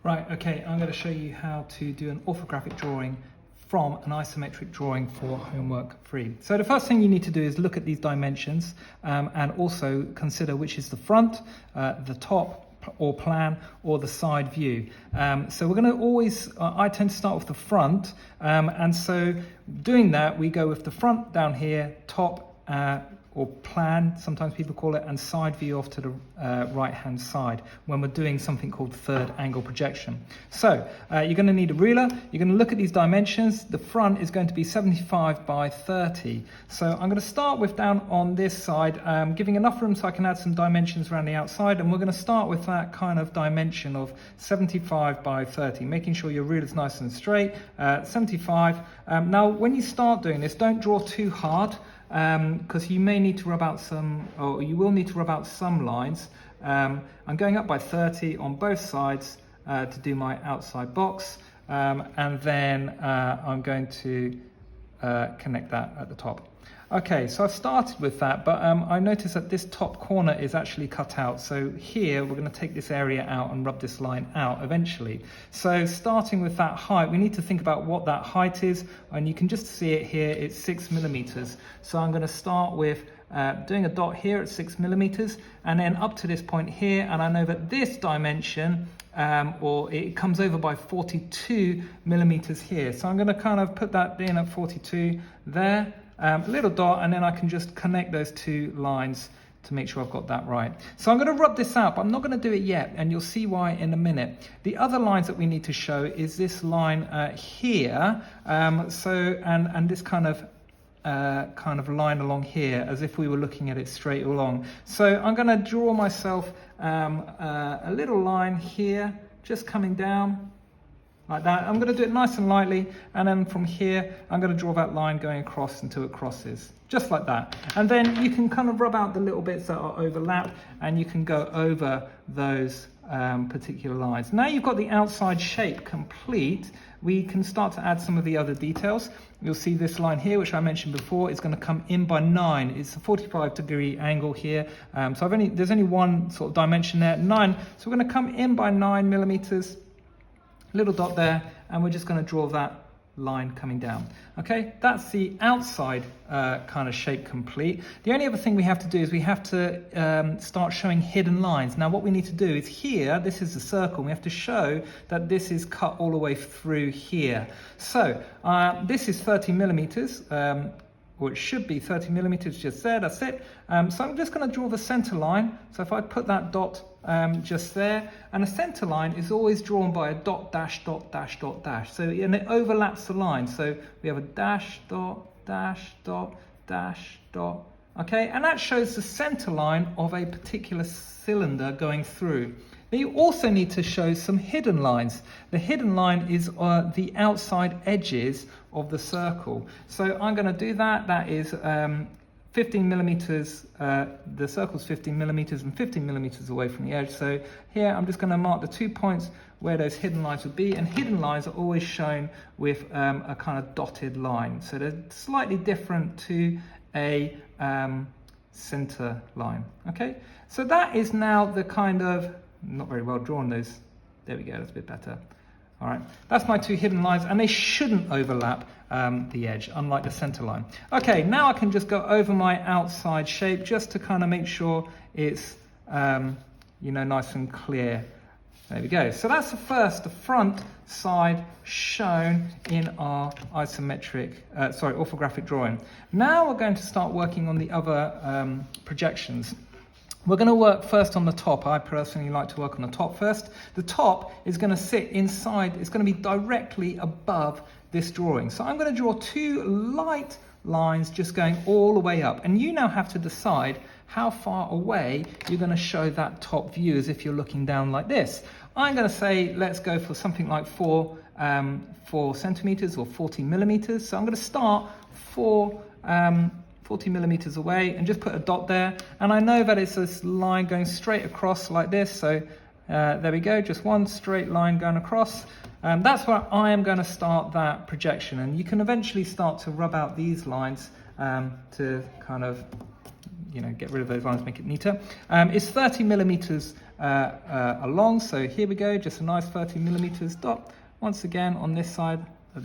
Right, okay, I'm going to show you how to do an orthographic drawing from an isometric drawing for homework 3. So the first thing you need to do is look at these dimensions and also consider which is the front, the top or plan, or the side view. So we're going to always, I tend to start with the front, and so doing that we go with the front down here, top or plan, sometimes people call it, and side view off to the right hand side when we're doing something called third angle projection. So you're going to need a ruler, you're going to look at these dimensions. The front is going to be 75 by 30. So I'm going to start with down on this side, giving enough room so I can add some dimensions around the outside, and we're going to start with that kind of dimension of 75 by 30, making sure your ruler's nice and straight. 75. Now when you start doing this, don't draw too hard, because you may need to rub out some, or you will need to rub out some lines. I'm going up by 30 on both sides to do my outside box, and then I'm going to connect that at the top. Okay, so I've started with that, but I noticed that this top corner is actually cut out. So here we're going to take this area out and rub this line out eventually. So starting with that height, we need to think about what that height is, and you can just see it here, it's 6 millimeters. So I'm going to start with doing a dot here at 6 millimeters, and then up to this point here, and I know that this dimension, or it comes over by 42 millimeters here. So I'm going to kind of put that in at 42 there. Little dot, and then I can just connect those two lines to make sure I've got that right. So I'm going to rub this out, but I'm not going to do it yet, and you'll see why in a minute. The other lines that we need to show is this line here, and this kind of line along here, as if we were looking at it straight along. So I'm going to draw myself a little line here, just coming down like that. I'm going to do it nice and lightly, and then from here I'm going to draw that line going across until it crosses, just like that. And then you can kind of rub out the little bits that are overlapped, and you can go over those particular lines. Now you've got the outside shape complete, we can start to add some of the other details. You'll see this line here, which I mentioned before, is going to come in by 9. It's a 45-degree angle here. So there's only one sort of dimension there, 9. So we're going to come in by 9 millimeters. Little dot there, and we're just going to draw that line coming down. Okay, that's the outside kind of shape complete. The only other thing we have to do is we have to start showing hidden lines. Now what we need to do is here, this is the circle, we have to show that this is cut all the way through here. So this is 30 millimeters, or it should be 30 millimeters just there, that's it. So I'm just going to draw the center line. So if I put that dot just there, and a center line is always drawn by a dot, dash, dot, dash, dot, dash. So, and it overlaps the line. So we have a dash, dot, dash, dot, dash, dot. Okay, and that shows the center line of a particular cylinder going through. Then you also need to show some hidden lines. The hidden line is the outside edges of the circle. So I'm going to do that. That is 15 millimeters, the circle's 15 millimeters and 15 millimeters away from the edge. So here I'm just going to mark the 2 points where those hidden lines would be, and hidden lines are always shown with a kind of dotted line. So they're slightly different to a center line. Okay, so that is now the kind of, not very well drawn those, there we go, that's a bit better. All right, that's my 2 hidden lines, and they shouldn't overlap the edge, unlike the center line. Okay, now I can just go over my outside shape just to kind of make sure it's nice and clear. There we go. So that's the front side shown in our orthographic drawing. Now we're going to start working on the other projections. We're going to work first on the top. I personally like to work on the top first. The top is going to sit inside, it's going to be directly above this drawing. So I'm going to draw 2 light lines just going all the way up. And you now have to decide how far away you're going to show that top view as if you're looking down like this. I'm going to say, let's go for something like 4 centimeters or 40 millimeters. So I'm going to start 40 millimeters away and just put a dot there, and I know that it's this line going straight across like this, so there we go, just one straight line going across. That's where I am going to start that projection, and you can eventually start to rub out these lines to kind of get rid of those lines, make it neater. It's 30 millimeters along. So here we go, just a nice 30 millimeters dot. Once again on this side, a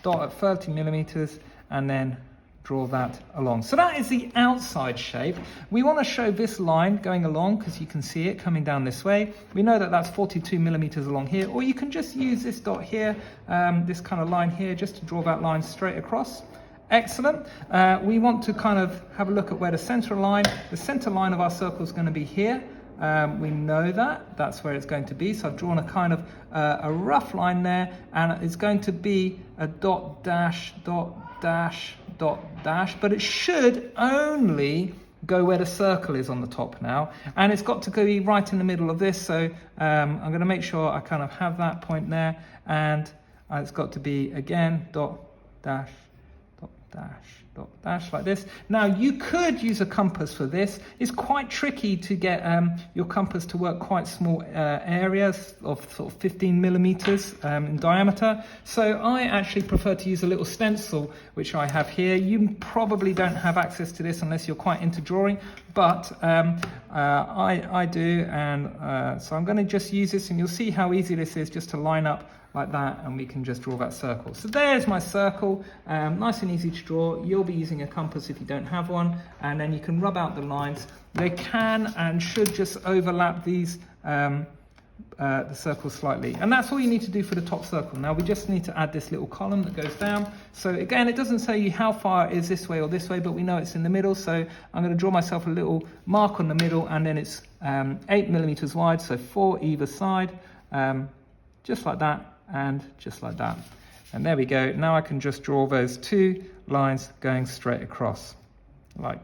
dot at 30 millimeters, and then draw that along. So that is the outside shape. We want to show this line going along because you can see it coming down this way. We know that that's 42 millimeters along here, or you can just use this dot here, this kind of line here, just to draw that line straight across. Excellent. We want to kind of have a look at where the center line of our circle is going to be here. We know that that's where it's going to be, so I've drawn a kind of a rough line there, and it's going to be a dot dash dot dash dot dash, but it should only go where the circle is on the top now, and it's got to go right in the middle of this. So I'm going to make sure I kind of have that point there, and it's got to be again dot dash dot dash dot dash, like this. Now you could use a compass for this. It's quite tricky to get your compass to work quite small areas of sort of 15 millimeters in diameter. So I actually prefer to use a little stencil, which I have here. You probably don't have access to this unless you're quite into drawing, but I do, and so I'm going to just use this, and you'll see how easy this is just to line up like that, and we can just draw that circle. So there's my circle, nice and easy to draw. You'll be using a compass if you don't have one, and then you can rub out the lines. They can and should just overlap these the circle slightly, and that's all you need to do for the top circle. Now we just need to add this little column that goes down. So again, it doesn't say you how far it is this way or this way, but we know it's in the middle, so I'm going to draw myself a little mark on the middle, and then it's 8 millimeters wide, so 4 either side, just like that, and just like that. And there we go. Now I can just draw those two lines going straight across like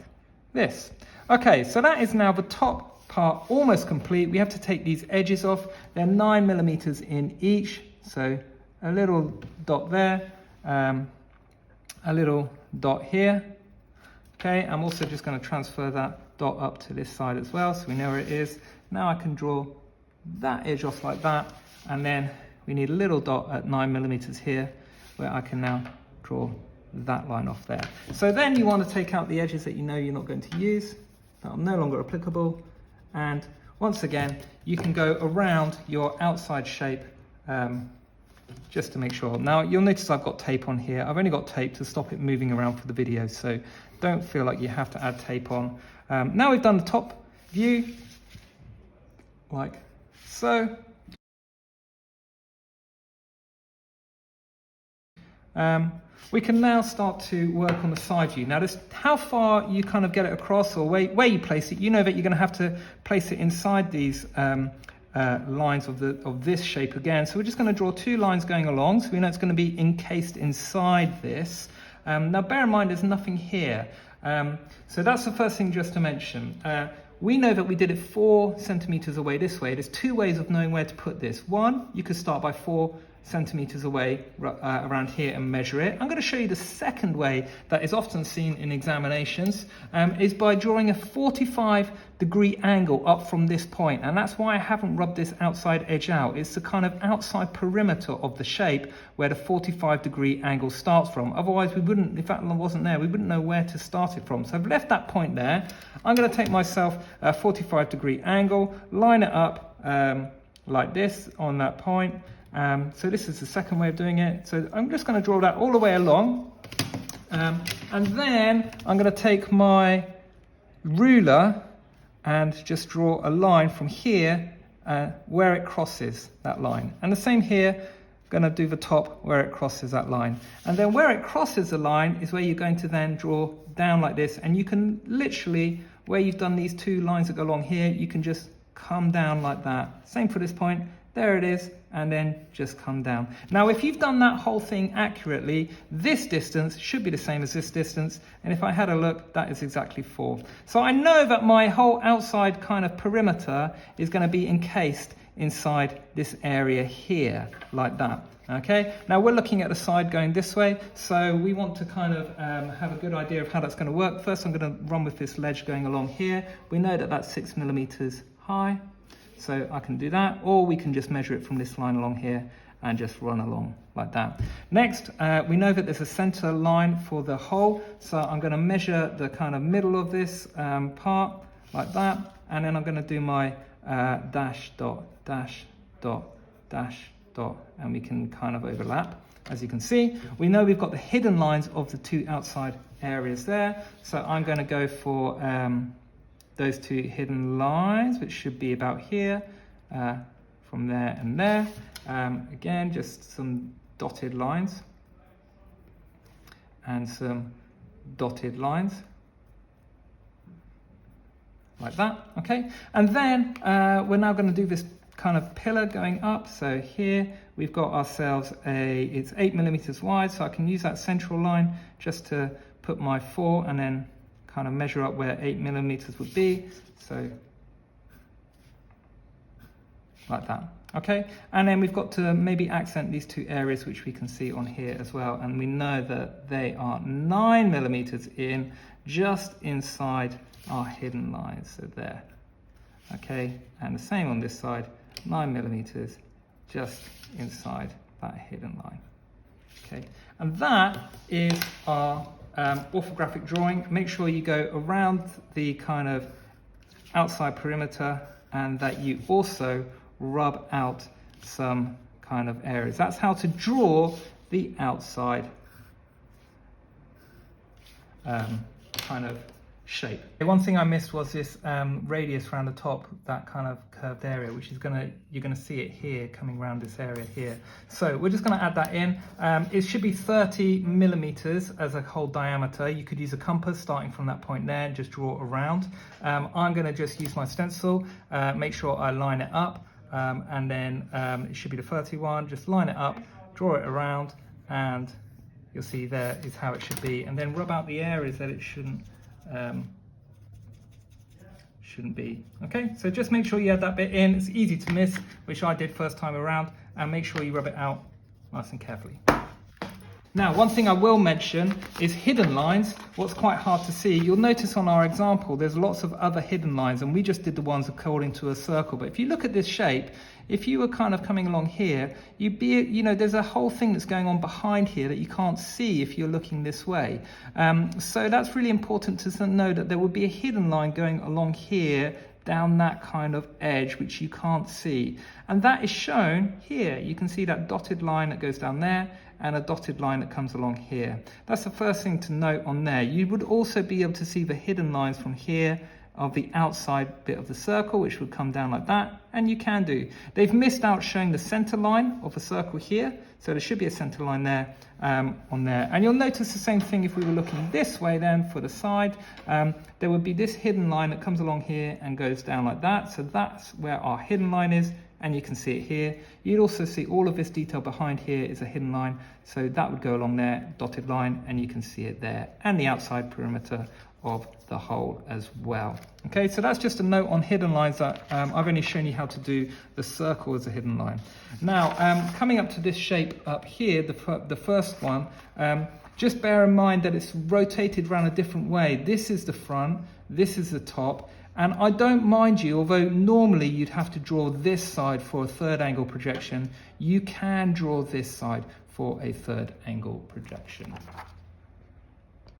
this. Okay, so that is now the top part almost complete. We have to take these edges off. They're 9 millimeters in each, so a little dot there, a little dot here. Okay, I'm also just going to transfer that dot up to this side as well, so we know where it is. Now I can draw that edge off like that, and then we need a little dot at 9 millimeters here, where I can now draw that line off there. So then you want to take out the edges that you know you're not going to use, that are no longer applicable. And once again, you can go around your outside shape just to make sure. Now you'll notice I've got tape on here. I've only got tape to stop it moving around for the video, so don't feel like you have to add tape on. Now we've done the top view, like so. We can now start to work on the side view. Now, this, how far you kind of get it across, or where you place it, you know that you're going to have to place it inside these lines of this shape again. So we're just going to draw two lines going along, so we know it's going to be encased inside this. Now, bear in mind, there's nothing here. So that's the first thing just to mention. We know that we did it 4 centimeters away this way. There's two ways of knowing where to put this. One, you could start by 4 centimeters away around here and measure it. I'm going to show you the second way that is often seen in examinations, is by drawing a 45-degree angle up from this point, and that's why I haven't rubbed this outside edge out. It's the kind of outside perimeter of the shape where the 45-degree angle starts from. Otherwise we wouldn't, if that wasn't there, we wouldn't know where to start it from. So I've left that point there. I'm going to take myself a 45-degree angle, line it up like this on that point. So this is the second way of doing it. So I'm just going to draw that all the way along. And then I'm going to take my ruler and just draw a line from here where it crosses that line. And the same here, I'm going to do the top where it crosses that line. And then where it crosses the line is where you're going to then draw down like this. And you can literally, where you've done these two lines that go along here, you can just come down like that. Same for this point. There it is, and then just come down. Now, if you've done that whole thing accurately, this distance should be the same as this distance, and if I had a look, that is exactly 4. So I know that my whole outside kind of perimeter is going to be encased inside this area here, like that. Okay, now we're looking at the side going this way, so we want to kind of have a good idea of how that's going to work. First, I'm going to run with this ledge going along here. We know that that's 6 millimeters high. So I can do that, or we can just measure it from this line along here and just run along like that. Next, we know that there's a center line for the hole, so I'm going to measure the kind of middle of this part like that, and then I'm going to do my dash dot, dash dot, dash dot, and we can kind of overlap. As you can see, we know we've got the hidden lines of the two outside areas there. So I'm going to go for those two hidden lines, which should be about here, from there and there. Again, just some dotted lines and some dotted lines like that. Okay, and then we're now going to do this kind of pillar going up. So here we've got ourselves it's 8 millimeters wide, so I can use that central line just to put my 4 and then kind of measure up where 8 millimeters would be. So like that. Okay, and then we've got to maybe accent these two areas which we can see on here as well, and we know that they are 9 millimeters in, just inside our hidden lines. So there. Okay, and the same on this side, 9 millimeters just inside that hidden line. Okay, and that is our orthographic drawing. Make sure you go around the kind of outside perimeter and that you also rub out some kind of areas. That's how to draw the outside kind of shape. One thing I missed was this radius around the top, that kind of curved area, which is you're gonna see it here coming around this area here. So we're just gonna add that in. It should be 30 millimeters as a whole diameter. You could use a compass starting from that point there and just draw around. I'm gonna just use my stencil, make sure I line it up, and then it should be the 31. Just line it up, draw it around, and you'll see there is how it should be. And then rub out the areas that it shouldn't be. Okay, so just make sure you add that bit in. It's easy to miss, which I did first time around, and make sure you rub it out nice and carefully. Now, one thing I will mention is hidden lines. What's quite hard to see, you'll notice on our example, there's lots of other hidden lines, and we just did the ones according to a circle. But if you look at this shape, if you were kind of coming along here, there's a whole thing that's going on behind here that you can't see if you're looking this way. So that's really important to know that there would be a hidden line going along here, down that kind of edge, which you can't see. And that is shown here. You can see that dotted line that goes down there and a dotted line that comes along here. That's the first thing to note on there. You would also be able to see the hidden lines from here of the outside bit of the circle, which would come down like that, and you can do. They've missed out showing the center line of the circle here, so there should be a center line there on there. And you'll notice the same thing if we were looking this way then for the side. There would be this hidden line that comes along here and goes down like that, so that's where our hidden line is, and you can see it here. You'd also see all of this detail behind here is a hidden line, so that would go along there, dotted line, and you can see it there, and the outside perimeter of the whole as well. Okay, so that's just a note on hidden lines that I've only shown you how to do the circle as a hidden line. Now, coming up to this shape up here, the first one, just bear in mind that it's rotated around a different way. This is the front, this is the top, and I don't mind you, although normally you'd have to draw this side for a third angle projection, you can draw this side for a third angle projection.